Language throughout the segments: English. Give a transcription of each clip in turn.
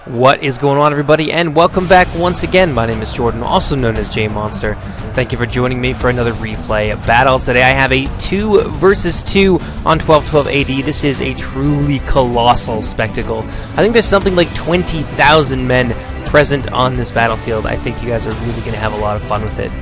What is going on, everybody, and welcome back once again. My name is Jordan, also known as JMonster. Thank you for joining me for another replay of battle. Today I have a 2 versus 2 on 1212 AD. This is a truly colossal spectacle. I think there's something like 20,000 men present on this battlefield. I think you guys are really going to have a lot of fun with it.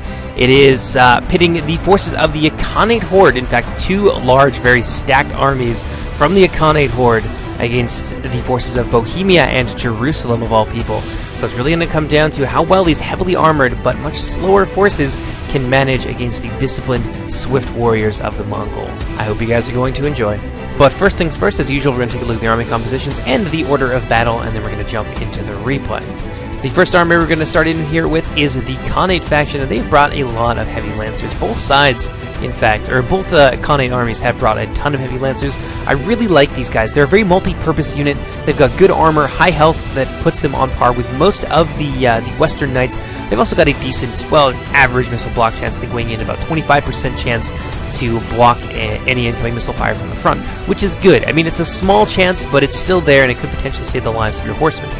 It is pitting the forces of the Khanate Horde, in fact, two large, very stacked armies from the Khanate Horde against the forces of Bohemia and Jerusalem, of all people. So it's really going to come down to how well these heavily armored but much slower forces can manage against the disciplined, swift warriors of the Mongols. I hope you guys are going to enjoy. But first things first, as usual, we're going to take a look at the army compositions and the order of battle, and then we're going to jump into the replay. The first army we're going to start in here with is the Khanate faction, and they've brought a lot of heavy lancers. Both sides, in fact, or both Khanate armies have brought a ton of heavy lancers. I really like these guys. They're a very multi-purpose unit. They've got good armor, high health that puts them on par with most of the Western Knights. They've also got a decent, well, average missile block chance. I think weighing in about 25% chance to block any incoming missile fire from the front, which is good. I mean, it's a small chance, but it's still there, and it could potentially save the lives of your horsemen.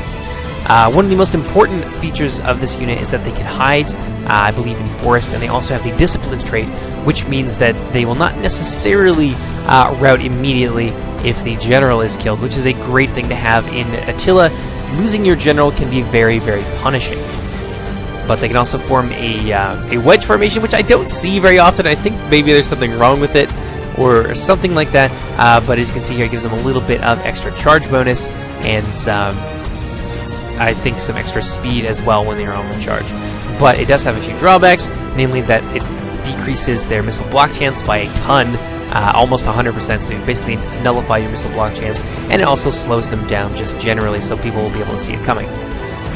One of the most important features of this unit is that they can hide, I believe, in forest, and they also have the discipline trait, which means that they will not necessarily rout immediately if the general is killed, which is a great thing to have in Attila. Losing your general can be very, very punishing. But they can also form a wedge formation, which I don't see very often. I think maybe there's something wrong with it, or something like that. But as you can see here, it gives them a little bit of extra charge bonus, and I think some extra speed as well when they are on the charge. But it does have a few drawbacks, namely that it decreases their missile block chance by a ton, almost 100%, so you basically nullify your missile block chance, and it also slows them down just generally, so people will be able to see it coming.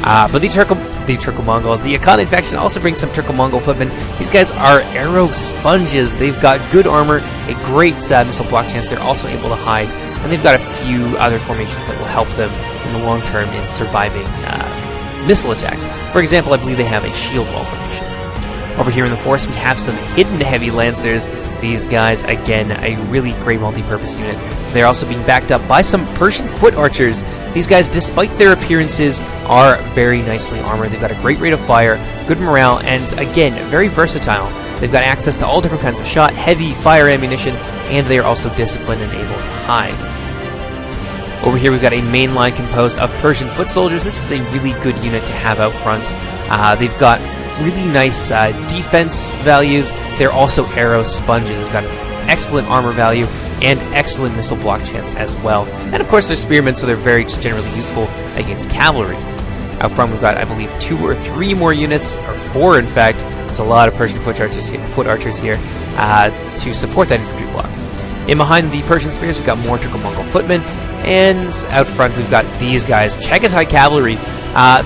But the Turco-Mongols, the Khanate faction also brings some Turco-Mongol footmen. These guys are arrow sponges. They've got good armor, a great missile block chance. They're also able to hide, and they've got a few other formations that will help them in the long term in surviving missile attacks. For example, I believe they have a shield wall formation. Over here in the forest, we have some hidden heavy lancers. These guys, again, a really great multi-purpose unit. They're also being backed up by some Persian foot archers. These guys, despite their appearances, are very nicely armored. They've got a great rate of fire, good morale, and again, very versatile. They've got access to all different kinds of shot, heavy fire ammunition, and they are also disciplined and able to hide. Over here we've got a main line composed of Persian foot soldiers. This is a really good unit to have out front. They've got really nice defense values. They're also arrow sponges. They've got excellent armor value and excellent missile block chance as well. And of course they're spearmen, so they're very just generally useful against cavalry. Out front we've got, I believe, 2 or 3 more units, or 4 in fact. It's a lot of Persian foot archers here to support that infantry block. In behind the Persian spears we've got more Turco-Mongol footmen. And out front, we've got these guys, Casualty cavalry.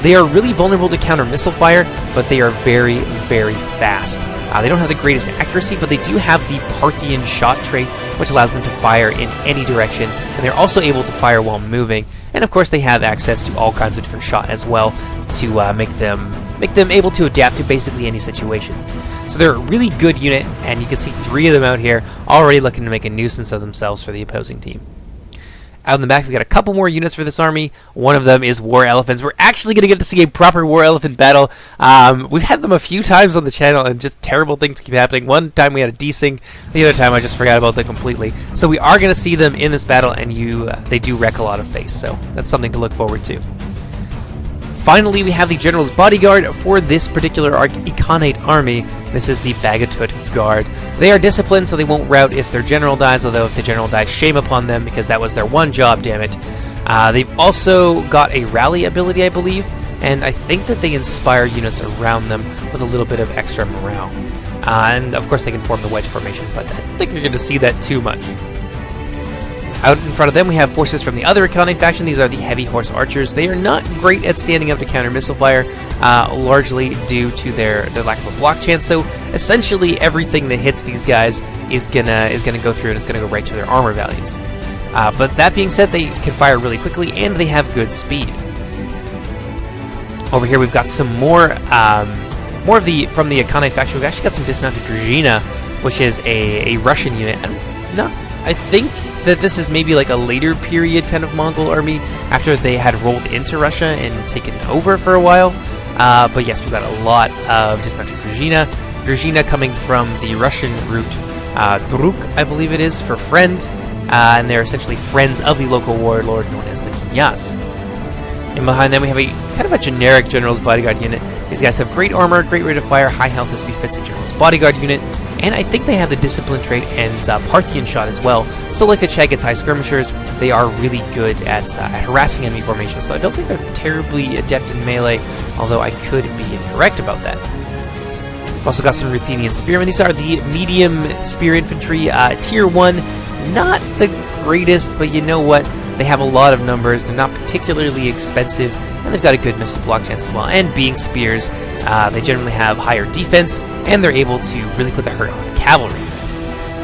They are really vulnerable to counter missile fire, but they are very, very fast. They don't have the greatest accuracy, but they do have the Parthian shot trait, which allows them to fire in any direction, and they're also able to fire while moving. And of course, they have access to all kinds of different shot as well to make them able to adapt to basically any situation. So they're a really good unit, and you can see 3 of them out here already looking to make a nuisance of themselves for the opposing team. Out in the back, we've got a couple more units for this army. One of them is war elephants. We're actually going to get to see a proper war elephant battle. We've had them a few times on the channel, and just terrible things keep happening. One time we had a desync. The other time I just forgot about them completely. So we are going to see them in this battle, and they do wreck a lot of face. So that's something to look forward to. Finally, we have the General's Bodyguard for this particular Khanate army. This is the Bagatut Guard. They are disciplined, so they won't rout if their general dies, although if the general dies, shame upon them, because that was their one job, damn it. They've also got a rally ability, I believe, and I think that they inspire units around them with a little bit of extra morale. And of course, they can form the wedge formation, but I don't think you're going to see that too much. Out in front of them, we have forces from the other Khanate faction. These are the heavy horse archers. They are not great at standing up to counter missile fire, largely due to their lack of a block chance. So essentially, everything that hits these guys is gonna go through, and it's gonna go right to their armor values. But that being said, they can fire really quickly, and they have good speed. Over here, we've got some more from the Khanate faction. We've actually got some dismounted Druzhina, which is a Russian unit. I think that this is maybe like a later period kind of Mongol army after they had rolled into Russia and taken over for a while. But yes, we've got a lot of dismounted Druzhina coming from the Russian root Druk, I believe it is, for friend. And they're essentially friends of the local warlord known as the Knyaz. And behind them we have a kind of a generic general's bodyguard unit. These guys have great armor, great rate of fire, high health as befits a general's bodyguard unit, and I think they have the discipline trait and Parthian shot as well. So like the Chagatai skirmishers, they are really good at harassing enemy formations, so I don't think they're terribly adept in melee, although I could be incorrect about that. We've also got some Ruthenian spearmen. These are the medium spear infantry, tier 1, not the greatest, but you know what? They have a lot of numbers, they're not particularly expensive, and they've got a good missile block chance as well. And being spears, they generally have higher defense, and they're able to really put the hurt on cavalry.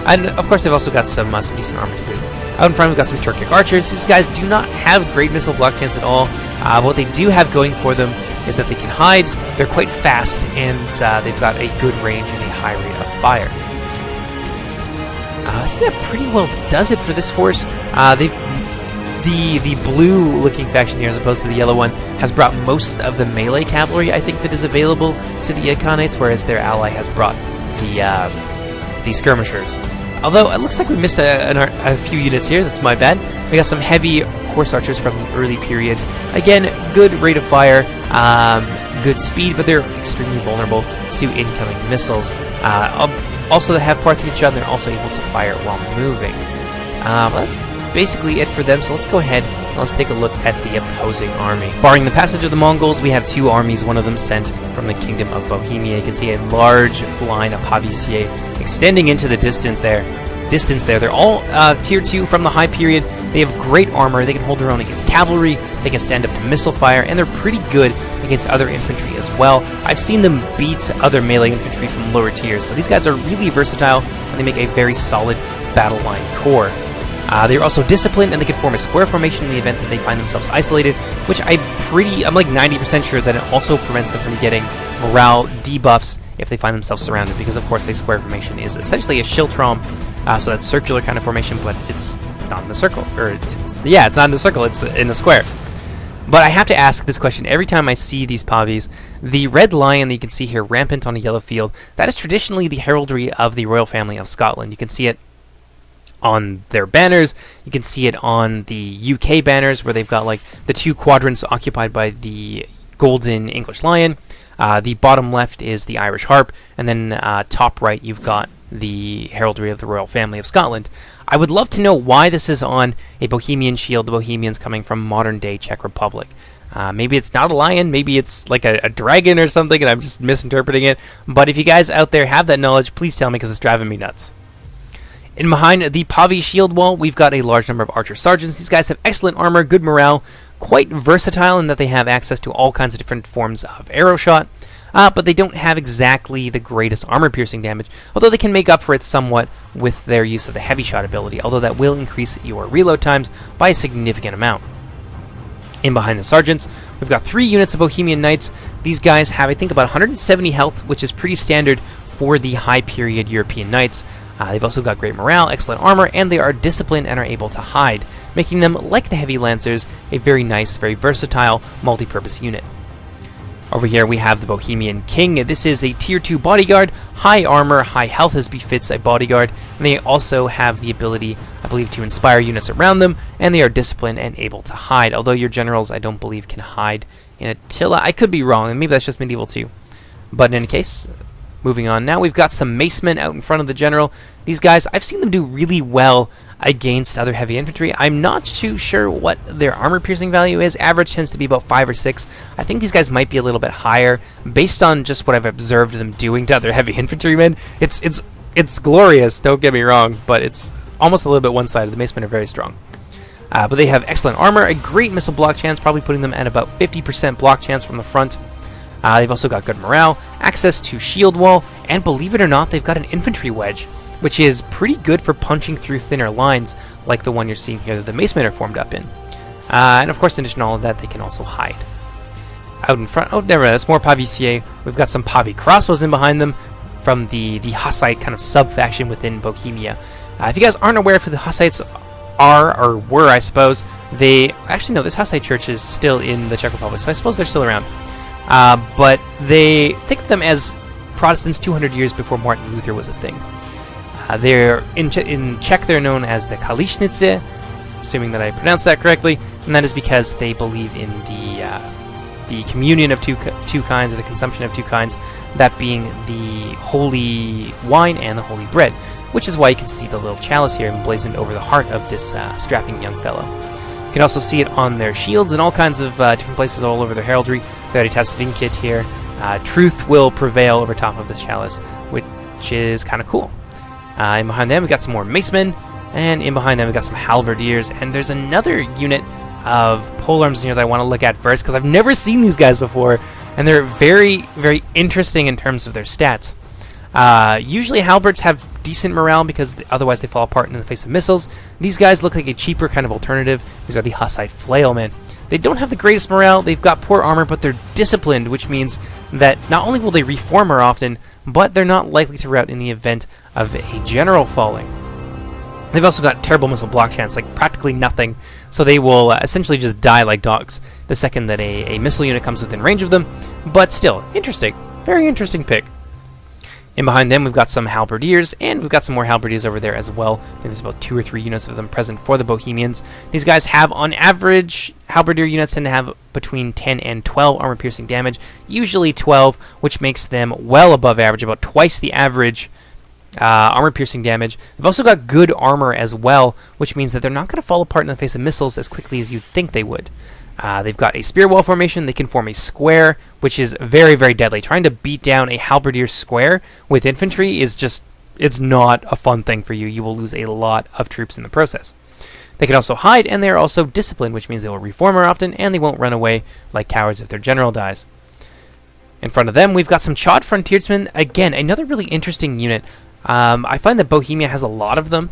And of course they've also got some decent armor to boot. Out in front we've got some Turkic archers. These guys do not have great missile block chance at all. What they do have going for them is that they can hide, they're quite fast, and they've got a good range and a high rate of fire. I think that pretty well does it for this force. The blue-looking faction here, as opposed to the yellow one, has brought most of the melee cavalry, I think, that is available to the Khanates, whereas their ally has brought the skirmishers. Although, it looks like we missed a few units here, that's my bad. We got some heavy horse archers from the early period. Again, good rate of fire, good speed, but they're extremely vulnerable to incoming missiles. Also, they have Parthian shot, and they're also able to fire while moving. Well, that's basically it for them, so let's go ahead and let's take a look at the opposing army. Barring the passage of the Mongols, we have two armies, one of them sent from the Kingdom of Bohemia. You can see a large line of paviciers extending into the distance there. They're all tier 2 from the high period. They have great armor, they can hold their own against cavalry, they can stand up to missile fire, and they're pretty good against other infantry as well. I've seen them beat other melee infantry from lower tiers, so these guys are really versatile, and they make a very solid battle line core. They're also disciplined, and they can form a square formation in the event that they find themselves isolated, which I'm like 90% sure that it also prevents them from getting morale debuffs if they find themselves surrounded, because of course a square formation is essentially a Schildtraum, so that's circular kind of formation, but it's not in a circle, it's not in a circle, it's in a square. But I have to ask this question every time I see these pavis. The red lion that you can see here rampant on a yellow field, that is traditionally the heraldry of the royal family of Scotland. You can see it on their banners, you can see it on the UK banners where they've got like the two quadrants occupied by the golden English lion. The bottom left is the Irish harp, and then top right you've got the heraldry of the royal family of Scotland. I would love to know why this is on a Bohemian shield, the Bohemians coming from modern day Czech Republic. Maybe it's not a lion, maybe it's like a dragon or something and I'm just misinterpreting it, but if you guys out there have that knowledge, please tell me because it's driving me nuts. In behind the Pavi shield wall, we've got a large number of archer sergeants. These guys have excellent armor, good morale, quite versatile in that they have access to all kinds of different forms of arrow shot, but they don't have exactly the greatest armor-piercing damage, although they can make up for it somewhat with their use of the heavy shot ability, although that will increase your reload times by a significant amount. In behind the sergeants, we've got 3 units of Bohemian Knights. These guys have, I think, about 170 health, which is pretty standard for the high-period European Knights. They've also got great morale, excellent armor, and they are disciplined and are able to hide, making them, like the Heavy Lancers, a very nice, very versatile, multi-purpose unit. Over here we have the Bohemian King. This is a tier 2 bodyguard, high armor, high health as befits a bodyguard, and they also have the ability, I believe, to inspire units around them, and they are disciplined and able to hide, although your generals, I don't believe, can hide in Attila. I could be wrong, and maybe that's just medieval too. But in any case, moving on now, we've got some macemen out in front of the general. These guys, I've seen them do really well against other heavy infantry. I'm not too sure what their armor-piercing value is. Average tends to be about 5 or 6. I think these guys might be a little bit higher, based on just what I've observed them doing to other heavy infantrymen. It's glorious, don't get me wrong, but it's almost a little bit one-sided. The macemen are very strong. But they have excellent armor, a great missile block chance, probably putting them at about 50% block chance from the front. They've also got good morale, access to shield wall, and believe it or not, they've got an infantry wedge, which is pretty good for punching through thinner lines, like the one you're seeing here that the macemen are formed up in. And of course, in addition to all of that, they can also hide. Out in front, oh, never mind, that's more paviciers. We've got some pavi crossbows in behind them from the Hussite kind of sub-faction within Bohemia. If you guys aren't aware of who the Hussites are, or were, I suppose. They actually no, this Hussite church is still in the Czech Republic, so I suppose they're still around. But they think of them as Protestants 200 years before Martin Luther was a thing. They're in Czech. They're known as the Kališnice, assuming that I pronounced that correctly, and that is because they believe in the communion of two kinds, or the consumption of two kinds, that being the holy wine and the holy bread, which is why you can see the little chalice here emblazoned over the heart of this strapping young fellow. You can also see it on their shields and all kinds of different places all over their heraldry. Veritas vincit here. Truth will prevail over top of this chalice, which is kind of cool. And behind them, we got some more macemen, and in behind them, we got some halberdiers, and there's another unit of polearms here that I want to look at first, because I've never seen these guys before, and they're very, very interesting in terms of their stats. Usually halberds have decent morale because otherwise they fall apart in the face of missiles. These guys look like a cheaper kind of alternative. These are the Hussite flailmen. They don't have the greatest morale, they've got poor armor, but they're disciplined, which means that not only will they reform more often, but they're not likely to rout in the event of a general falling. They've also got terrible missile block chance, like practically nothing, so they will essentially just die like dogs the second that a missile unit comes within range of them, but still, interesting. Very interesting pick. In behind them, we've got some halberdiers, and we've got some more halberdiers over there as well. I think there's about 2 or 3 units of them present for the Bohemians. These guys have, on average, halberdier units tend to have between 10 and 12 armor-piercing damage, usually 12, which makes them well above average, about twice the average armor-piercing damage. They've also got good armor as well, which means that they're not going to fall apart in the face of missiles as quickly as you'd think they would. They've got a spear wall formation. They can form a square, which is very, very deadly. Trying to beat down a halberdier square with infantry is just, it's not a fun thing for you. You will lose a lot of troops in the process. They can also hide, and they are also disciplined, which means they will reform more often, and they won't run away like cowards if their general dies. In front of them, we've got some Chod frontiersmen. Again, another really interesting unit. I find that Bohemia has a lot of them,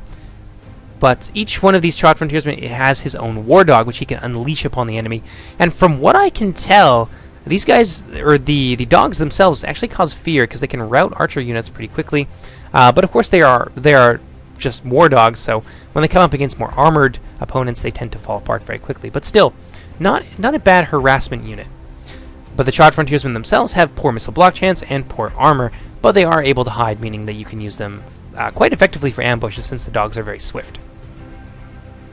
but each one of these Chod frontiersmen has his own war dog, which he can unleash upon the enemy. And from what I can tell, these guys, or the dogs themselves, actually cause fear because they can rout archer units pretty quickly. But of course, they are just war dogs, so when they come up against more armored opponents, they tend to fall apart very quickly. But still, not a bad harassment unit. But the Chod frontiersmen themselves have poor missile block chance and poor armor, but they are able to hide, meaning that you can use them quite effectively for ambushes since the dogs are very swift.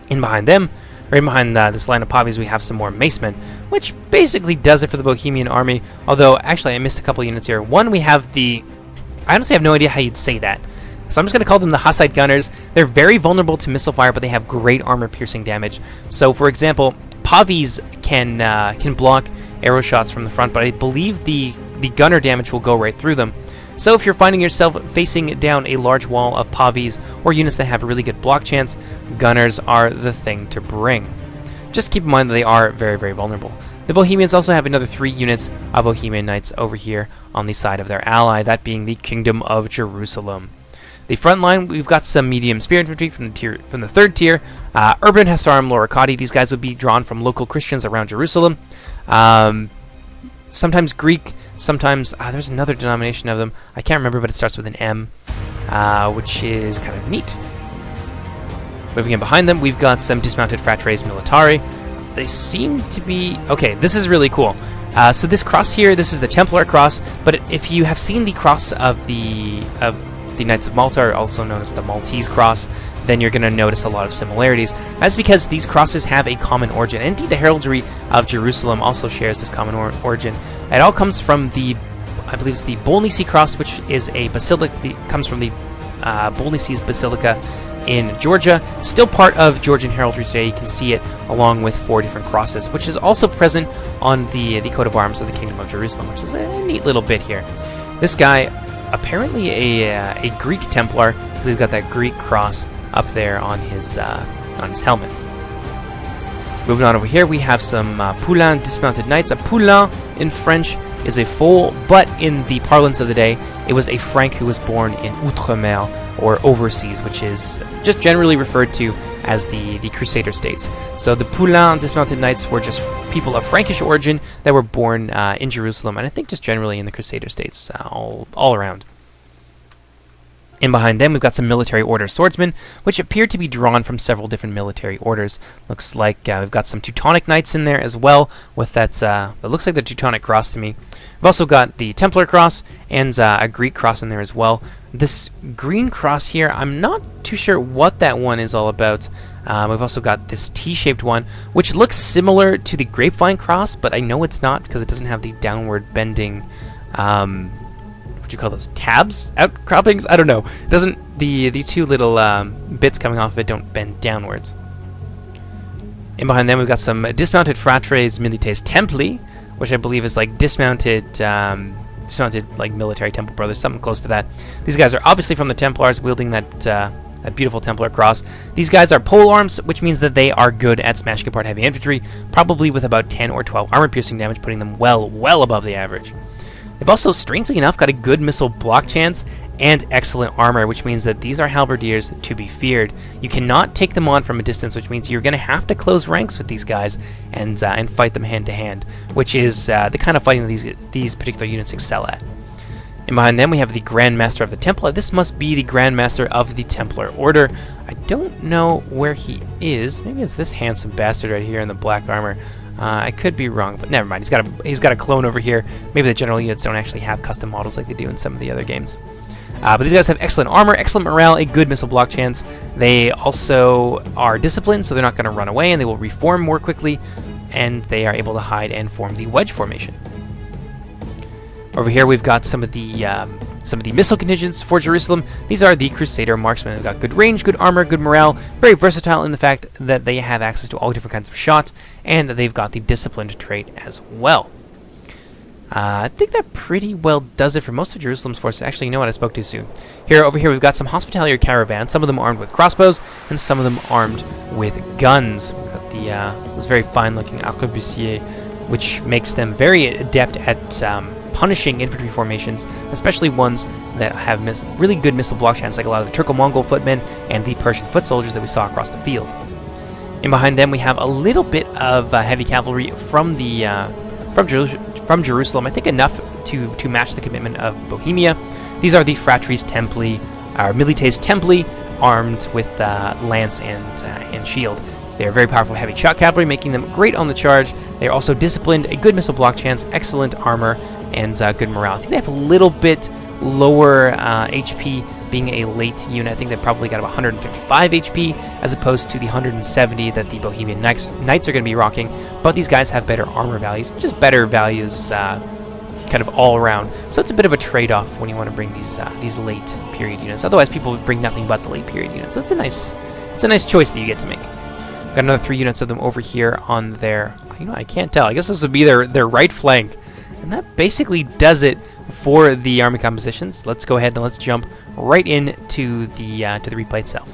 In behind them, or in behind this line of poppies, we have some more macemen, which basically does it for the Bohemian army, although actually I missed a couple units here. One, we have I honestly have no idea how you'd say that, so I'm just going to call them the Hussite gunners. They're very vulnerable to missile fire, but they have great armor-piercing damage. So, for example, Pavis can block arrow shots from the front, but I believe the gunner damage will go right through them. So if you're finding yourself facing down a large wall of Pavis or units that have really good block chance, gunners are the thing to bring. Just keep in mind that they are very, very vulnerable. The Bohemians also have another 3 units of Bohemian Knights over here on the side of their ally, that being the Kingdom of Jerusalem. The front line, we've got some medium spear infantry from the 3rd tier. Urban Hasarim Loricati. These guys would be drawn from local Christians around Jerusalem. Sometimes Greek, sometimes there's another denomination of them. I can't remember, but it starts with an M, which is kind of neat. Moving in behind them, we've got some dismounted fratres militari. They seem to be... Okay, this is really cool. So this cross here, this is the Templar cross, but if you have seen the cross of the Knights of Malta, also known as the Maltese cross, then you're going to notice a lot of similarities. That's because these crosses have a common origin. And indeed, the heraldry of Jerusalem also shares this common origin. It all comes from I believe it's the Bolnicy cross, which is a basilica, comes from the Bolnicy's Basilica in Georgia. Still part of Georgian heraldry today. You can see it along with 4 different crosses, which is also present on the coat of arms of the Kingdom of Jerusalem, which is a neat little bit here. This guy, apparently a Greek Templar, because he's got that Greek cross up there on his helmet. Moving on over here, we have some Poulain dismounted knights. A Poulain in French is a foal, but in the parlance of the day, it was a Frank who was born in Outremer, or overseas, which is just generally referred to as the Crusader states. So the Poulain dismounted knights were just people of Frankish origin that were born in Jerusalem, and I think just generally in the Crusader states all around. And behind them, we've got some military order swordsmen, which appear to be drawn from several different military orders. Looks like we've got some Teutonic knights in there as well, with that, it looks like the Teutonic cross to me. We've also got the Templar cross and a Greek cross in there as well. This green cross here, I'm not too sure what that one is all about. We've also got this T-shaped one, which looks similar to the Grapevine cross, but I know it's not because it doesn't have the downward bending, what do you call those, tabs? Outcroppings? I don't know. It doesn't, the two little bits coming off of it don't bend downwards. And behind them we've got some dismounted fratres milites templi, which I believe is like dismounted like military temple brothers, something close to that. These guys are obviously from the Templars, wielding that beautiful Templar cross. These guys are pole arms, which means that they are good at smashing apart heavy infantry, probably with about 10 or 12 armor piercing damage, putting them well above the average. They've also, strangely enough, got a good missile block chance and excellent armor, which means that these are halberdiers to be feared. You cannot take them on from a distance, which means you're going to have to close ranks with these guys and fight them hand to hand, which is the kind of fighting that these particular units excel at. And behind them we have the Grand Master of the Templar. This must be the Grand Master of the Templar Order. I don't know where he is. Maybe it's this handsome bastard right here in the black armor. I could be wrong, but never mind. He's got a clone over here. Maybe the general units don't actually have custom models like they do in some of the other games. But these guys have excellent armor, excellent morale, a good missile block chance. They also are disciplined, so they're not going to run away, and they will reform more quickly, and they are able to hide and form the wedge formation. Over here we've got some of the missile contingents for Jerusalem. These are the Crusader marksmen. They've got good range, good armor, good morale, very versatile in the fact that they have access to all different kinds of shot, and they've got the disciplined trait as well. I think that pretty well does it for most of Jerusalem's forces. Actually, you know what? I spoke too soon. Over here we've got some hospitalier caravans, some of them armed with crossbows, and some of them armed with guns. We've got those very fine-looking arquebusiers, which makes them very adept at punishing infantry formations, especially ones that have really good missile block chance, like a lot of the Turco-Mongol footmen and the Persian foot soldiers that we saw across the field. And behind them we have a little bit of heavy cavalry from Jerusalem. I think enough to match the commitment of Bohemia. These are the Fratres Templi, or Milites Templi, armed with lance and shield. They are very powerful heavy shot cavalry, making them great on the charge. They are also disciplined, a good missile block chance, excellent armor, and good morale. I think they have a little bit lower HP, being a late unit. I think they probably got about 155 HP as opposed to the 170 that the Bohemian Knights are going to be rocking. But these guys have better armor values, just better values kind of all around. So it's a bit of a trade-off when you want to bring these late period units. Otherwise, people would bring nothing but the late period units. So it's a nice choice that you get to make. Got another 3 units of them over here on their, I can't tell. I guess this would be their right flank. And that basically does it for the army compositions. Let's go ahead and let's jump right into the replay itself.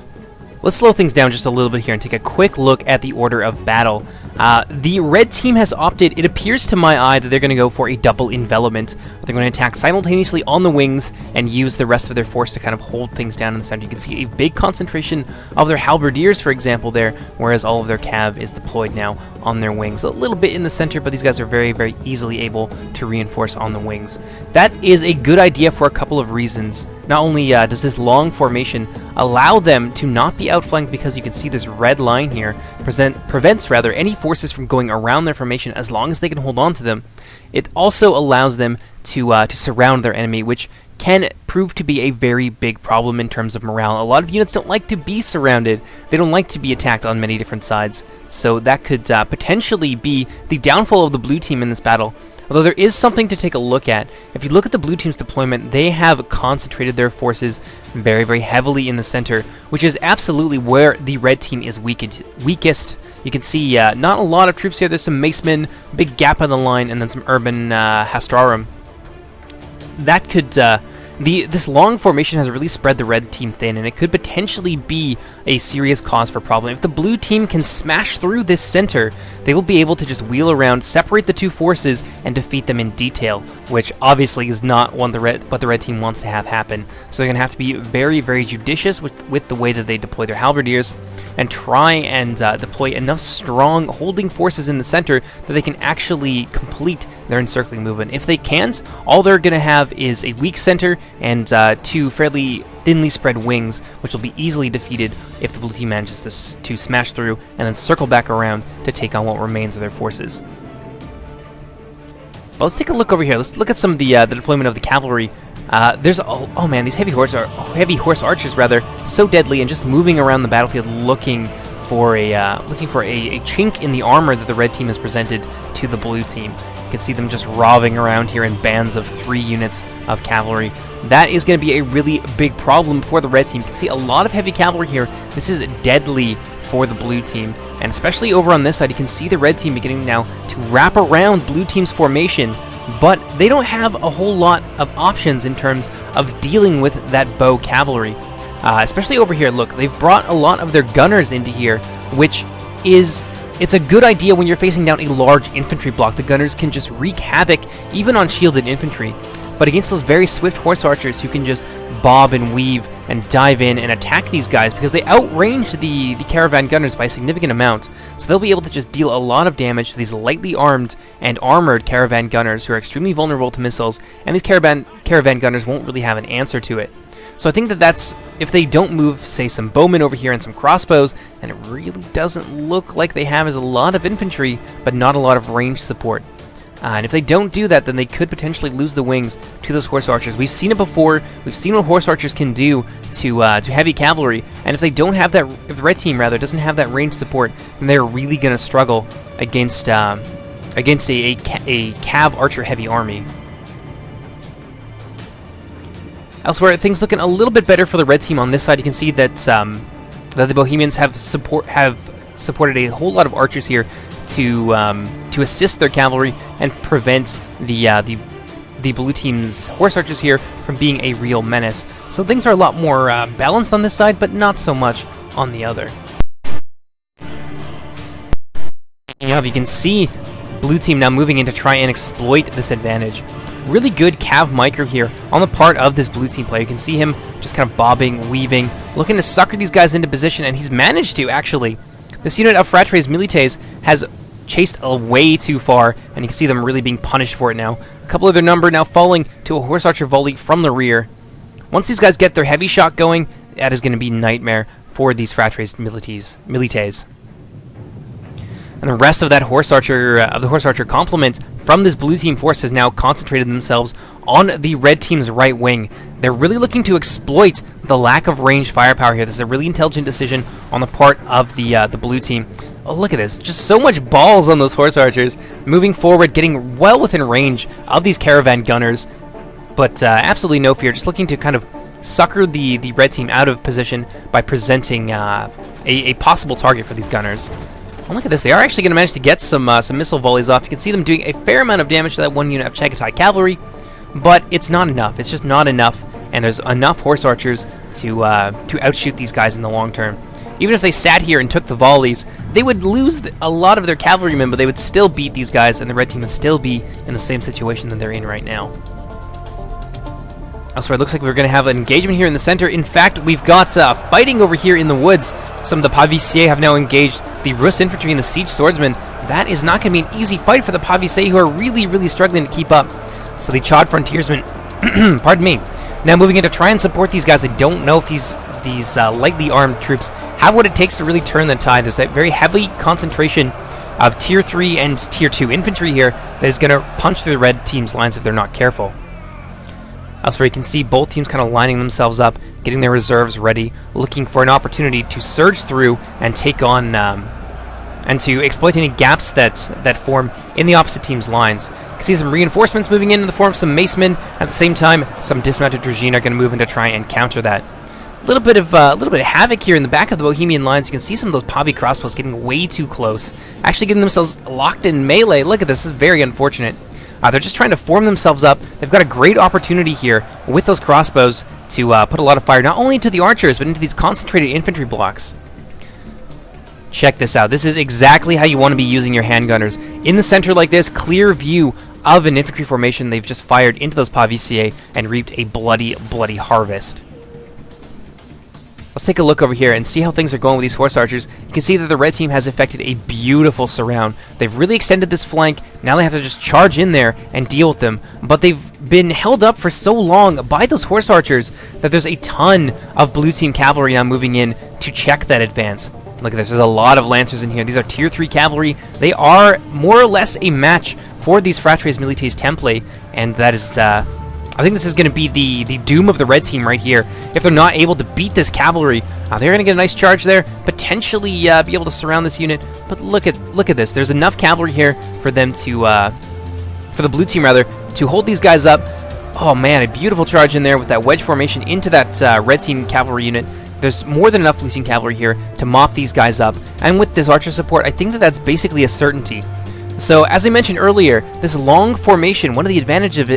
Let's slow things down just a little bit here and take a quick look at the order of battle. The red team has opted, it appears to my eye, that they're going to go for a double envelopment. They're going to attack simultaneously on the wings and use the rest of their force to kind of hold things down in the center. You can see a big concentration of their halberdiers, for example, there, whereas all of their cav is deployed now on their wings. A little bit in the center, but these guys are very, very easily able to reinforce on the wings. That is a good idea for a couple of reasons. Not only does this long formation allow them to not be outflanked, because you can see this red line here prevents any forces from going around their formation as long as they can hold on to them. It also allows them to surround their enemy, which can prove to be a very big problem in terms of morale. A lot of units don't like to be surrounded. They don't like to be attacked on many different sides. So that could potentially be the downfall of the blue team in this battle. Although there is something to take a look at. If you look at the blue team's deployment, they have concentrated their forces very, very heavily in the center, which is absolutely where the red team is weakest. You can see not a lot of troops here. There's some macemen, big gap on the line, and then some urban hastrarum. That could this long formation has really spread the red team thin, and it could potentially be a serious cause for problem. If the blue team can smash through this center, they will be able to just wheel around, separate the two forces, and defeat them in detail, which obviously is not what the red team wants to have happen. So they're going to have to be very, very judicious with the way that they deploy their halberdiers. and try and deploy enough strong holding forces in the center that they can actually complete their encircling movement. If they can't, all they're going to have is a weak center and 2 fairly thinly spread wings, which will be easily defeated if the blue team manages to smash through and then circle back around to take on what remains of their forces. But let's take a look over here. Let's look at some of the deployment of the cavalry. There's oh man, these heavy horse archers rather, so deadly and just moving around the battlefield looking for a chink in the armor that the red team has presented to the blue team. You can see them just roving around here in bands of 3 units of cavalry. That is going to be a really big problem for the red team. You can see a lot of heavy cavalry here. This is deadly for the blue team, and especially over on this side, you can see the red team beginning now to wrap around blue team's formation, but they don't have a whole lot of options in terms of dealing with that bow cavalry. Especially over here, look, they've brought a lot of their gunners into here, which is... It's a good idea when you're facing down a large infantry block. The gunners can just wreak havoc, even on shielded infantry. But against those very swift horse archers who can just bob and weave and dive in and attack these guys, because they outrange the caravan gunners by a significant amount. So they'll be able to just deal a lot of damage to these lightly armed and armored caravan gunners who are extremely vulnerable to missiles, and these caravan gunners won't really have an answer to it. So I think that's, if they don't move, say, some bowmen over here and some crossbows, then it really doesn't look like they have as a lot of infantry, but not a lot of range support. And if they don't do that, then they could potentially lose the wings to those horse archers. We've seen it before. We've seen what horse archers can do to heavy cavalry. And if they don't have that, if the red team rather doesn't have that range support, then they're really going to struggle against a cav archer heavy army. Elsewhere, things looking a little bit better for the red team on this side. You can see that that the Bohemians have supported a whole lot of archers here to assist their cavalry and prevent the blue team's horse archers here from being a real menace. So things are a lot more balanced on this side, but not so much on the other. You can see blue team now moving in to try and exploit this advantage. Really good cav micro here on the part of this blue team player. You can see him just kind of bobbing, weaving, looking to sucker these guys into position, and he's managed to, actually. This unit of fratres milites has chased way too far, and you can see them really being punished for it now. A couple of their number now falling to a horse archer volley from the rear. Once these guys get their heavy shot going, that is going to be nightmare for these fratres milites. And the rest of that horse archer complement from this blue team force has now concentrated themselves on the red team's right wing. They're really looking to exploit the lack of ranged firepower here. This is a really intelligent decision on the part of the blue team. Oh, look at this. Just so much balls on those horse archers. Moving forward, getting well within range of these caravan gunners. But absolutely no fear. Just looking to kind of sucker the red team out of position by presenting a possible target for these gunners. Oh, look at this. They are actually going to manage to get some missile volleys off. You can see them doing a fair amount of damage to that one unit of Casualty cavalry, but it's not enough. It's just not enough, and there's enough horse archers to outshoot these guys in the long term. Even if they sat here and took the volleys, they would lose a lot of their cavalrymen, but they would still beat these guys, and the red team would still be in the same situation that they're in right now. Elsewhere, it looks like we're going to have an engagement here in the center. In fact, we've got fighting over here in the woods. Some of the Pavisiers have now engaged the Rus infantry and the siege swordsmen. That is not going to be an easy fight for the Pavisiers, who are really, really struggling to keep up. So the Chad frontiersmen, pardon me, now moving in to try and support these guys. I don't know if these lightly armed troops have what it takes to really turn the tide. There's that very heavy concentration of Tier 3 and Tier 2 infantry here that is going to punch through the red team's lines if they're not careful. Elsewhere, you can see both teams kind of lining themselves up, getting their reserves ready, looking for an opportunity to surge through and take on, and to exploit any gaps that form in the opposite team's lines. You can see some reinforcements moving in the form of some macemen. At the same time, some dismounted Dragoon are going to move in to try and counter that. A little bit of havoc here in the back of the Bohemian lines. You can see some of those Pavi crossbows getting way too close, actually getting themselves locked in melee. Look at this. This is very unfortunate. They're just trying to form themselves up. They've got a great opportunity here with those crossbows to put a lot of fire, not only into the archers, but into these concentrated infantry blocks. Check this out. This is exactly how you want to be using your handgunners. In the center like this, clear view of an infantry formation. They've just fired into those Pavisiers and reaped a bloody, bloody harvest. Let's take a look over here and see how things are going with these horse archers. You can see that the red team has effected a beautiful surround. They've really extended this flank. Now they have to just charge in there and deal with them. But they've been held up for so long by those horse archers that there's a ton of blue team cavalry now moving in to check that advance. Look at this. There's a lot of lancers in here. These are tier 3 cavalry. They are more or less a match for these Fratres Milites Templae, and that is... I think this is going to be the doom of the red team right here. If they're not able to beat this cavalry, they're going to get a nice charge there, potentially be able to surround this unit. But look at this. There's enough cavalry here for them to, for the blue team rather, to hold these guys up. Oh man, a beautiful charge in there with that wedge formation into that red team cavalry unit. There's more than enough blue team cavalry here to mop these guys up. And with this archer support, I think that that's basically a certainty. So as I mentioned earlier, this long formation, one of the advantages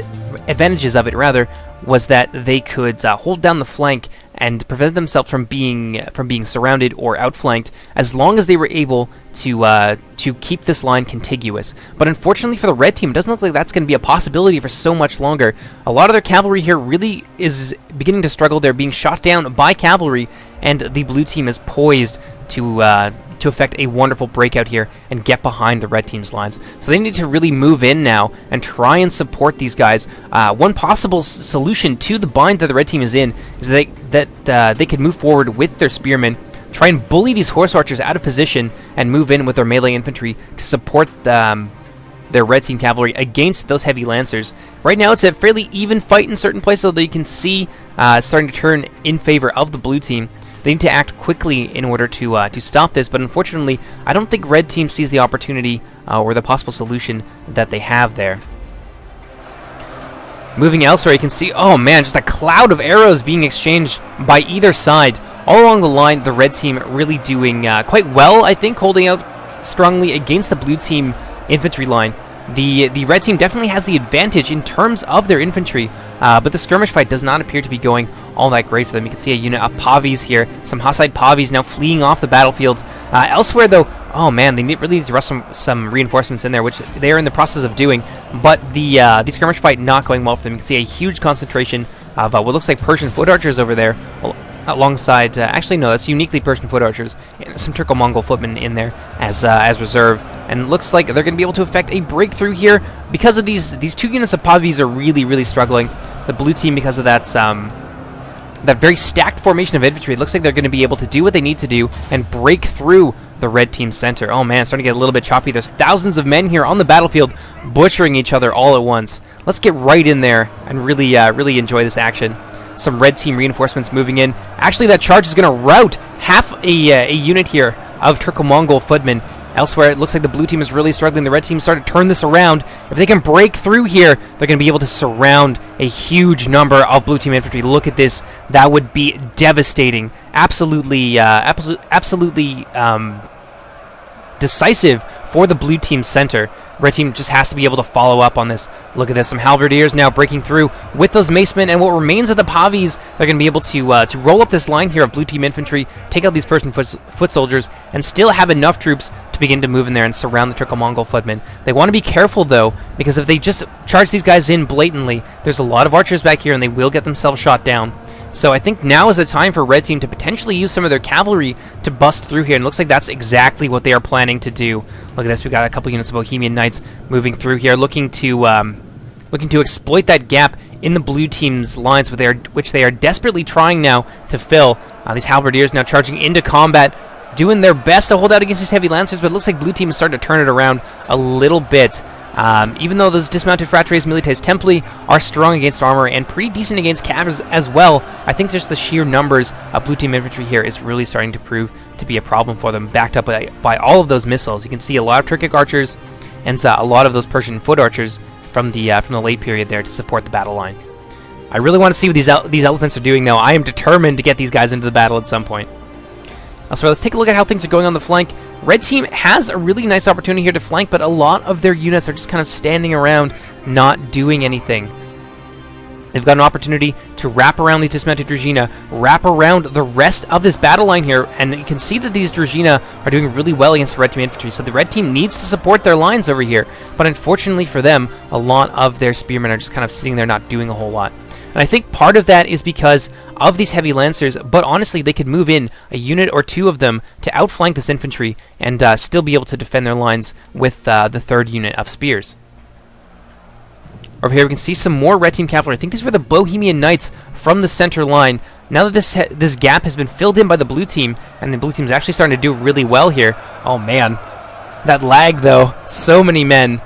of it was that they could hold down the flank and prevent themselves from being surrounded or outflanked, as long as they were able to keep this line contiguous. But unfortunately for the red team, it doesn't look like that's going to be a possibility for so much longer. A lot of their cavalry here really is beginning to struggle. They're being shot down by cavalry, and the blue team is poised to effect a wonderful breakout here and get behind the red team's lines. So they need to really move in now and try and support these guys. One possible solution to the bind that the red team is in is that they could move forward with their spearmen, try and bully these horse archers out of position, and move in with their melee infantry to support their red team cavalry against those heavy lancers. Right now it's a fairly even fight in certain places, so that you can see starting to turn in favor of the blue team. They need to act quickly in order to stop this, but unfortunately, I don't think red team sees the opportunity or the possible solution that they have there. Moving elsewhere, you can see, oh man, just a cloud of arrows being exchanged by either side. All along the line, the red team really doing quite well, I think, holding out strongly against the blue team infantry line. The red team definitely has the advantage in terms of their infantry, but the skirmish fight does not appear to be going all that great for them. You can see a unit of Pavis here, some Hussite Pavis now fleeing off the battlefield. Elsewhere, though, oh man, they really need to rush some reinforcements in there, which they are in the process of doing, but the skirmish fight not going well for them. You can see a huge concentration of what looks like Persian foot archers over there, alongside, actually no, that's uniquely Persian foot archers, and some Turco-Mongol footmen in there as reserve, and looks like they're going to be able to effect a breakthrough here because of these two units of Pavis are really struggling. The blue team, because of that very stacked formation of infantry, it looks like they're going to be able to do what they need to do and break through the red team center. Oh man, it's starting to get a little bit choppy. There's thousands of men here on the battlefield butchering each other all at once. Let's get right in there and really enjoy this action. Some red team reinforcements moving in. Actually, that charge is going to rout half a unit here of Turco-Mongol footmen. Elsewhere, it looks like the blue team is really struggling. The red team started to turn this around. If they can break through here, they're going to be able to surround a huge number of blue team infantry. Look at this. That would be devastating. Absolutely decisive for the blue team center. Red team just has to be able to follow up on this. Look at this. Some halberdiers now breaking through with those macemen, and what remains of the Pavis, they're going to be able to roll up this line here of blue team infantry, take out these Persian foot soldiers, and still have enough troops to begin to move in there and surround the Turco-Mongol footmen. They want to be careful, though, because if they just charge these guys in blatantly, there's a lot of archers back here, and they will get themselves shot down. So I think now is the time for red team to potentially use some of their cavalry to bust through here, and it looks like that's exactly what they are planning to do. Look at this. We got a couple units of Bohemian Knights moving through here, looking to exploit that gap in the blue team's lines, which they are desperately trying now to fill. These halberdiers now charging into combat, doing their best to hold out against these heavy lancers, but it looks like blue team is starting to turn it around a little bit. Even though those dismounted Fratres Milites Templae are strong against armor and pretty decent against cavs as well, I think just the sheer numbers of blue team infantry here is really starting to prove to be a problem for them, backed up by all of those missiles. You can see a lot of Turkic archers and a lot of those Persian foot archers from the late period there to support the battle line. I really want to see what these elephants are doing, though. I am determined to get these guys into the battle at some point. So let's take a look at how things are going on the flank. Red team has a really nice opportunity here to flank, but a lot of their units are just kind of standing around, not doing anything. They've got an opportunity to wrap around these dismounted Druzhina, wrap around the rest of this battle line here, and you can see that these Druzhina are doing really well against the red team infantry, so the red team needs to support their lines over here, but unfortunately for them, a lot of their spearmen are just kind of sitting there not doing a whole lot. And I think part of that is because of these heavy lancers, but honestly, they could move in a unit or two of them to outflank this infantry and still be able to defend their lines with the third unit of spears. Over here, we can see some more red team cavalry. I think these were the Bohemian Knights from the center line. Now that this gap has been filled in by the blue team, and the blue team's actually starting to do really well here. Oh man, that lag though. So many men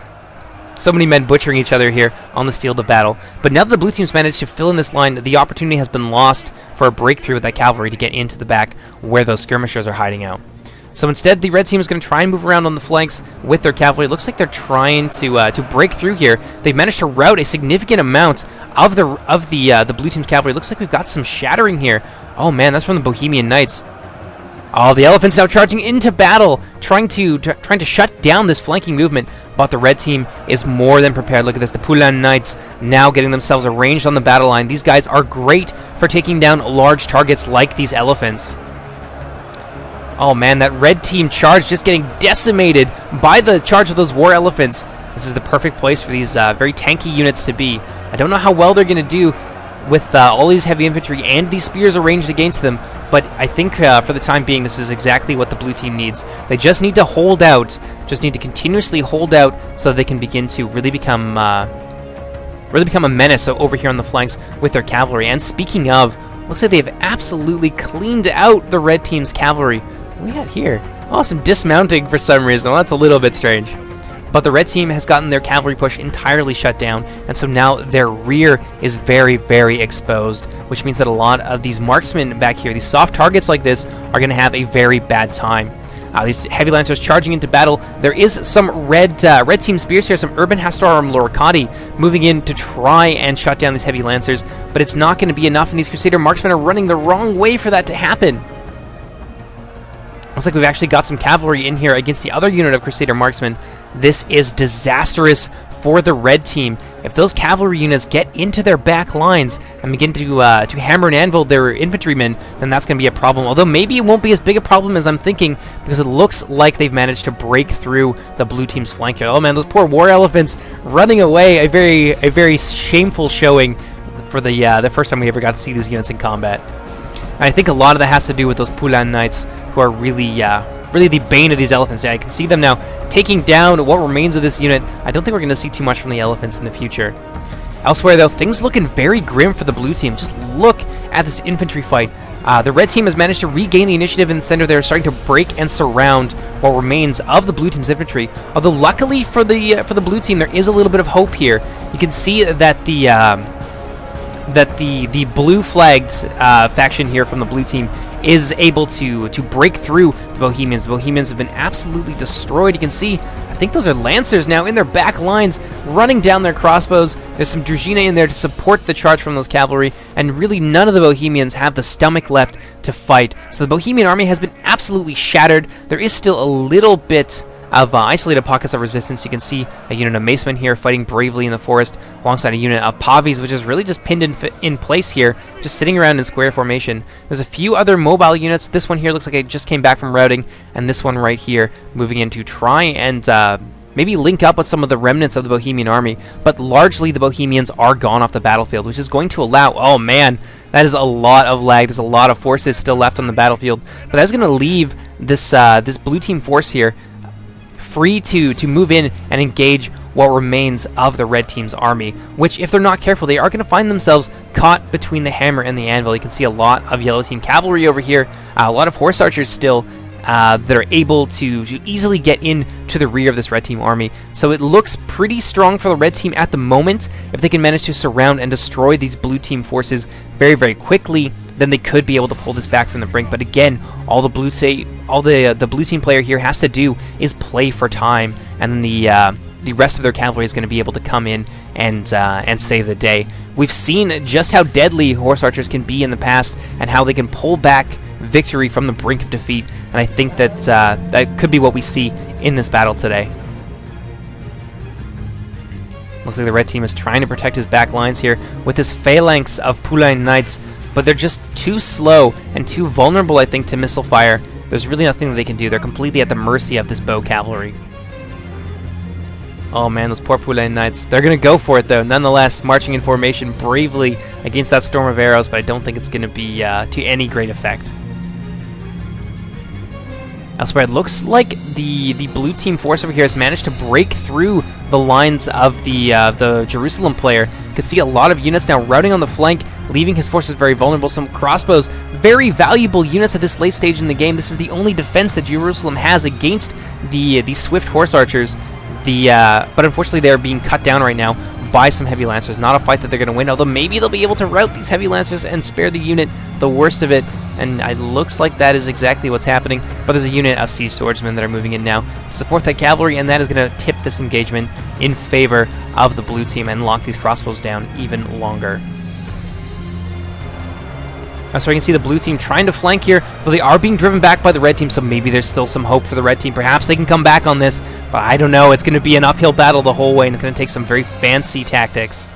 butchering each other here on this field of battle. But now that the blue team's managed to fill in this line, the opportunity has been lost for a breakthrough with that cavalry to get into the back where those skirmishers are hiding out. So instead, the red team is going to try and move around on the flanks with their cavalry. It looks like they're trying to break through here. They've managed to rout a significant amount of the blue team's cavalry. It looks like we've got some shattering here. Oh man, that's from the Bohemian Knights. Oh, the elephants now charging into battle, trying to shut down this flanking movement. But the red team is more than prepared. Look at this, the Pulan Knights now getting themselves arranged on the battle line. These guys are great for taking down large targets like these elephants. Oh man, that red team charge just getting decimated by the charge of those war elephants. This is the perfect place for these very tanky units to be. I don't know how well they're going to do with all these heavy infantry and these spears arranged against them, but I think for the time being, this is exactly what the blue team needs. They just need to hold out, just need to continuously hold out so that they can begin to really become a menace over here on the flanks with their cavalry. And speaking of, looks like they've absolutely cleaned out the red team's cavalry. What do we had here? Oh, some dismounting for some reason. Well, that's a little bit strange. But the red team has gotten their cavalry push entirely shut down, and so now their rear is very, very exposed, which means that a lot of these marksmen back here, these soft targets like this, are going to have a very bad time. These heavy lancers charging into battle. There is some red team spears here, some Urban Hastarum Loricati moving in to try and shut down these heavy lancers, but it's not going to be enough, and these Crusader marksmen are running the wrong way for that to happen. Looks like we've actually got some cavalry in here against the other unit of Crusader marksmen. This is disastrous for the red team. If those cavalry units get into their back lines and begin to hammer and anvil their infantrymen, then that's going to be a problem. Although maybe it won't be as big a problem as I'm thinking, because it looks like they've managed to break through the blue team's flank here. Oh man, those poor war elephants running away. A very shameful showing for the first time we ever got to see these units in combat. And I think a lot of that has to do with those Pulan Knights, who are really the bane of these elephants. Yeah, I can see them now taking down what remains of this unit. I don't think we're going to see too much from the elephants in the future. Elsewhere, though, things looking very grim for the blue team. Just look at this infantry fight. The red team has managed to regain the initiative in the center. They're starting to break and surround what remains of the blue team's infantry. Although, luckily for the blue team, there is a little bit of hope here. You can see that the blue flagged faction here from the blue team is able to break through the Bohemians. The Bohemians have been absolutely destroyed. You can see, I think those are Lancers now in their back lines, running down their crossbows. There's some Druzhina in there to support the charge from those cavalry, and really none of the Bohemians have the stomach left to fight. So the Bohemian army has been absolutely shattered. There is still a little bit of isolated pockets of resistance. You can see a unit of macemen here fighting bravely in the forest alongside a unit of Pavis, which is really just pinned in place here, just sitting around in square formation. There's a few other mobile units. This one here looks like it just came back from routing, and this one right here moving in to try and maybe link up with some of the remnants of the Bohemian army, but largely the Bohemians are gone off the battlefield, which is going to allow, oh man, that is a lot of lag. There's a lot of forces still left on the battlefield, but that's going to leave this blue team force here free to move in and engage what remains of the red team's army, which, if they're not careful, they are going to find themselves caught between the hammer and the anvil. You can see a lot of yellow team cavalry over here, a lot of horse archers still that are able to easily get in to the rear of this red team army. So it looks pretty strong for the red team at the moment. If they can manage to surround and destroy these blue team forces very, very quickly, then they could be able to pull this back from the brink. But again, all the blue team player here has to do is play for time, and then the rest of their cavalry is going to be able to come in and save the day. We've seen just how deadly horse archers can be in the past, and how they can pull back victory from the brink of defeat. And I think that that could be what we see in this battle today. Looks like the red team is trying to protect his back lines here with this phalanx of Pulan Knights, but they're just too slow and too vulnerable, I think, to missile fire. There's really nothing that they can do. They're completely at the mercy of this bow cavalry. Oh man, those poor Pulain Knights. They're going to go for it though, nonetheless, marching in formation bravely against that storm of arrows, but I don't think it's going to be to any great effect. Elsewhere, it looks like the blue team force over here has managed to break through the lines of the Jerusalem player. You can see a lot of units now routing on the flank, leaving his forces very vulnerable. Some crossbows, very valuable units at this late stage in the game. This is the only defense that Jerusalem has against the swift horse archers. But unfortunately, they're being cut down right now by some heavy lancers. Not a fight that they're going to win, although maybe they'll be able to rout these heavy lancers and spare the unit the worst of it. And it looks like that is exactly what's happening. But there's a unit of siege swordsmen that are moving in now to support that cavalry, and that is going to tip this engagement in favor of the blue team and lock these crossbows down even longer. So you can see the blue team trying to flank here, though they are being driven back by the red team, so maybe there's still some hope for the red team. Perhaps they can come back on this, but I don't know. It's going to be an uphill battle the whole way, and it's going to take some very fancy tactics.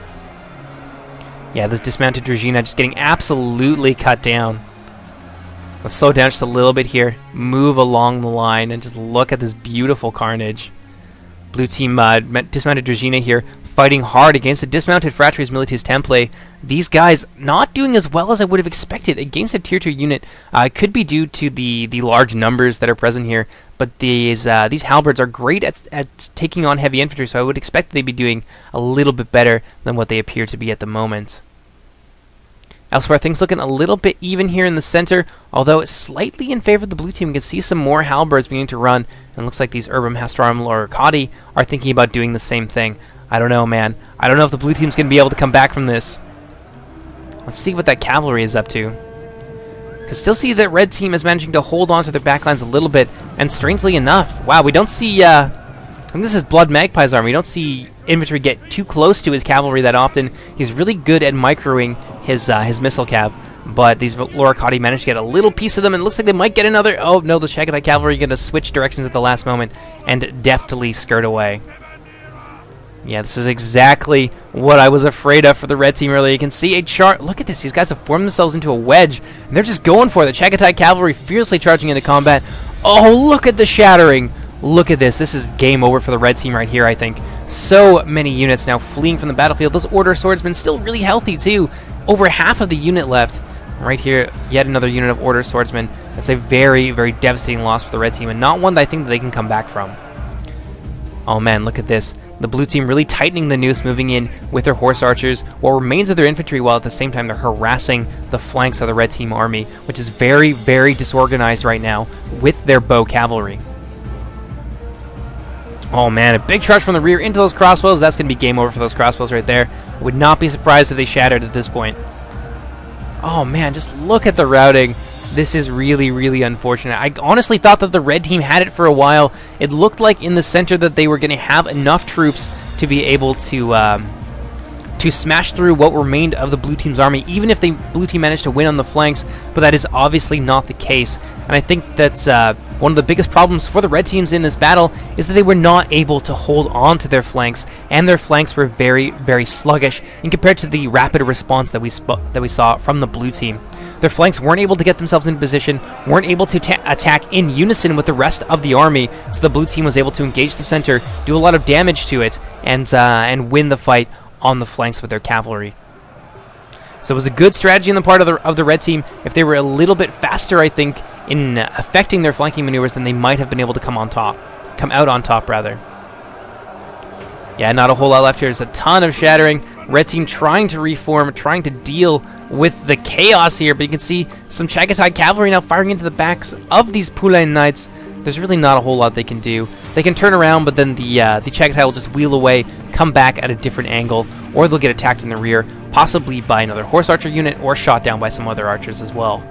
Yeah, this dismounted Druzhina just getting absolutely cut down. Let's slow down just a little bit here, move along the line, and just look at this beautiful carnage. Blue team dismounted Druzhina here, fighting hard against the dismounted Fratres Militis Templae. These guys not doing as well as I would have expected against a tier 2 unit. Could be due to the large numbers that are present here, but these halberds are great at taking on heavy infantry, so I would expect they'd be doing a little bit better than what they appear to be at the moment. Elsewhere, things looking a little bit even here in the center, although it's slightly in favor of the blue team. You can see some more halberds beginning to run, and it looks like these Urbam Hastram Loricati are thinking about doing the same thing. I don't know, man. I don't know if the blue team's going to be able to come back from this. Let's see what that cavalry is up to. You can still see that red team is managing to hold on to their backlines a little bit, and strangely enough, wow, we don't see, I think this is Blood Magpie's army. We don't see infantry get too close to his cavalry that often. He's really good at microing his missile cav, but these Loricati managed to get a little piece of them, and it looks like they might get another. Oh no, the Casualty cavalry are going to switch directions at the last moment and deftly skirt away. Yeah, this is exactly what I was afraid of for the red team earlier. You can see a chart. Look at this. These guys have formed themselves into a wedge, and they're just going for it. The Casualty cavalry fiercely charging into combat. Oh, look at the shattering. Look at this. This is game over for the red team right here, I think. So many units now fleeing from the battlefield. Those Order Swordsmen still really healthy, too. Over half of the unit left. Right here, yet another unit of Order Swordsmen. That's a very, very devastating loss for the red team, and not one that I think that they can come back from. Oh, man, look at this. The blue team really tightening the noose, moving in with their horse archers, what remains of their infantry, while at the same time they're harassing the flanks of the red team army, which is very, very disorganized right now with their bow cavalry. Oh man, a big charge from the rear into those crossbows. That's going to be game over for those crossbows right there. I would not be surprised if they shattered at this point. Oh man, just look at the routing. This is really, really unfortunate. I honestly thought that the red team had it for a while. It looked like in the center that they were going to have enough troops to be able to smash through what remained of the blue team's army, even if the blue team managed to win on the flanks, but that is obviously not the case. And I think that's one of the biggest problems for the red teams in this battle is that they were not able to hold on to their flanks, and their flanks were very, very sluggish in compared to the rapid response that we saw from the blue team. Their flanks weren't able to get themselves in position, weren't able to attack in unison with the rest of the army, so the blue team was able to engage the center, do a lot of damage to it, and win the fight on the flanks with their cavalry. So it was a good strategy on the part of the red team. If they were a little bit faster, I think, in affecting their flanking maneuvers, then they might have been able to come out on top rather. Yeah, not a whole lot left here. There's a ton of shattering. Red team trying to reform, trying to deal with the chaos here, but you can see some Chagatai cavalry now firing into the backs of these Pulain Knights. There's really not a whole lot they can do. They can turn around, but then the Chagatai will just wheel away, come back at a different angle, or they'll get attacked in the rear, possibly by another horse archer unit, or shot down by some other archers as well.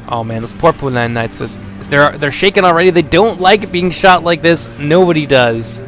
Oh man, those poor Pulain Knights, they're shaken already. They don't like being shot like this. Nobody does.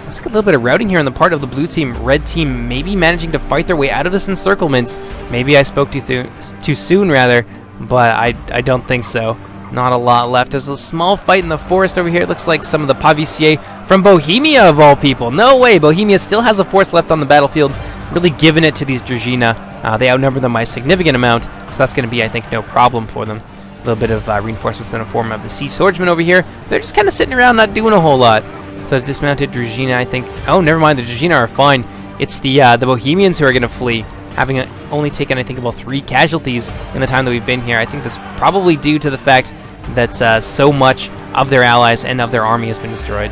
Let's get a little bit of routing here on the part of the blue team. Red team maybe managing to fight their way out of this encirclement. Maybe I spoke too soon, rather, but I don't think so. Not a lot left. There's a small fight in the forest over here. It looks like some of the Paviciers from Bohemia, of all people. No way! Bohemia still has a force left on the battlefield, really giving it to these Druzhina. They outnumber them by a significant amount, so that's going to be, I think, no problem for them. little bit of reinforcements in the form of the siege swordsmen over here. They're just kind of sitting around, not doing a whole lot. So the dismounted Druzhina, I think. Oh, never mind. The Druzhina are fine. It's the Bohemians who are going to flee, having only taken, I think, about 3 casualties in the time that we've been here. I think this is probably due to the fact that so much of their allies and of their army has been destroyed.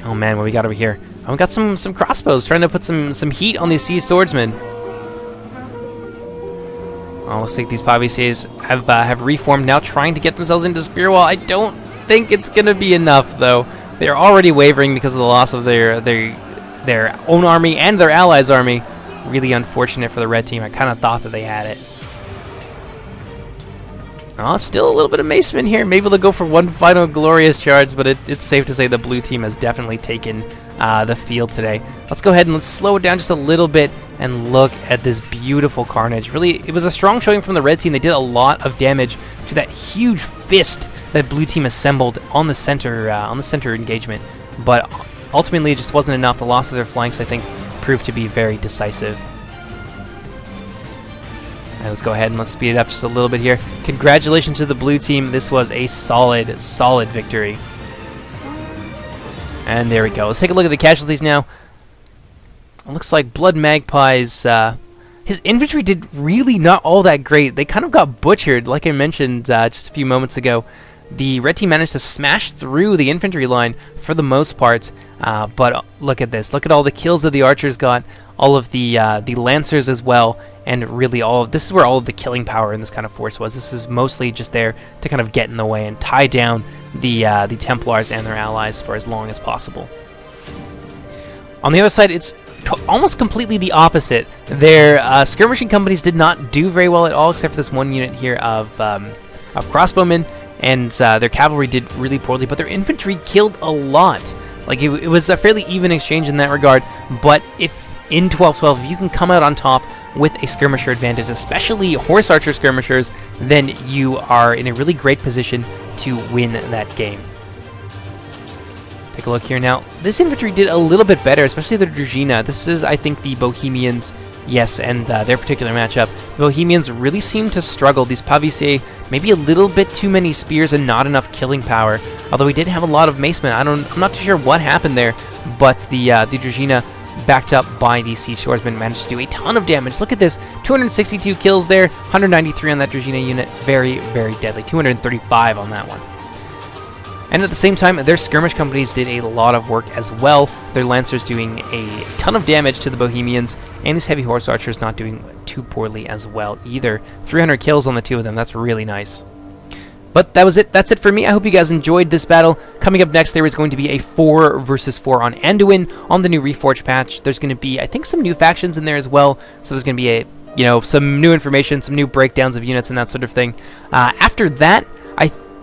Oh man, what we got over here? Oh, we got some crossbows trying to put some heat on these siege swordsmen. Oh, looks like these Pavisiers have reformed now, trying to get themselves into spear wall. I don't think it's gonna be enough though. They're already wavering because of the loss of their own army and their allies' army. Really unfortunate for the red team. I kind of thought that they had it. Oh, still a little bit of macemen here. Maybe they'll go for one final glorious charge, but it's safe to say the blue team has definitely taken the field today. Let's go ahead and let's slow it down just a little bit and look at this beautiful carnage. Really, it was a strong showing from the red team. They did a lot of damage to that huge fist that blue team assembled on the center engagement, but ultimately it just wasn't enough. The loss of their flanks, I think, proved to be very decisive. Right, let's go ahead and let's speed it up just a little bit here. Congratulations to the blue team. This was a solid victory. And there we go. Let's take a look at the casualties now. It looks like Blood Magpie's his infantry did really not all that great. They kind of got butchered, like I mentioned just a few moments ago. The red team managed to smash through the infantry line for the most part, but look at this. Look at all the kills that the archers got, all of the lancers as well, and really this is where all of the killing power in this kind of force was. This was mostly just there to kind of get in the way and tie down the Templars and their allies for as long as possible. On the other side, it's almost completely the opposite. Their skirmishing companies did not do very well at all, except for this one unit here of crossbowmen, and their cavalry did really poorly, but their infantry killed a lot. Like, it was a fairly even exchange in that regard, but if in 12-12, if you can come out on top with a skirmisher advantage, especially horse archer skirmishers, then you are in a really great position to win that game. Take a look here now. This infantry did a little bit better, especially the Druzhina. This is, I think, the Bohemians, yes, and their particular matchup. The Bohemians really seem to struggle. These Pavisiers, maybe a little bit too many spears and not enough killing power. Although we did have a lot of macemen. I'm not too sure what happened there, but the Druzhina, backed up by the siege swordsmen, managed to do a ton of damage. Look at this, 262 kills there, 193 on that Druzhina unit. Very, very deadly. 235 on that one. And at the same time, their skirmish companies did a lot of work as well. Their lancers doing a ton of damage to the Bohemians, and these heavy horse archers not doing too poorly as well either. 300 kills on the two of them. That's really nice. But that was it. That's it for me. I hope you guys enjoyed this battle. Coming up next, there is going to be a 4 versus 4 on Anduin on the new Reforged patch. There's going to be, I think, some new factions in there as well. So there's going to be some new information, some new breakdowns of units and that sort of thing. After that,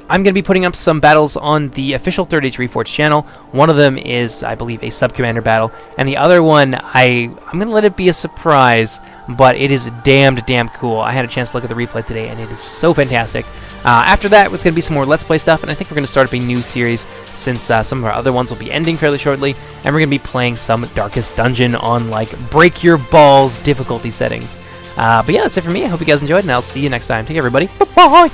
I'm going to be putting up some battles on the official Third Age Reforged channel. One of them is, I believe, a sub-commander battle, and the other one, I'm going to let it be a surprise, but it is damn cool. I had a chance to look at the replay today, and it is so fantastic. After that, it's going to be some more Let's Play stuff, and I think we're going to start up a new series, since some of our other ones will be ending fairly shortly, and we're going to be playing some Darkest Dungeon on, like, break your balls difficulty settings. But yeah, that's it for me. I hope you guys enjoyed, and I'll see you next time. Take care, everybody. Bye-bye!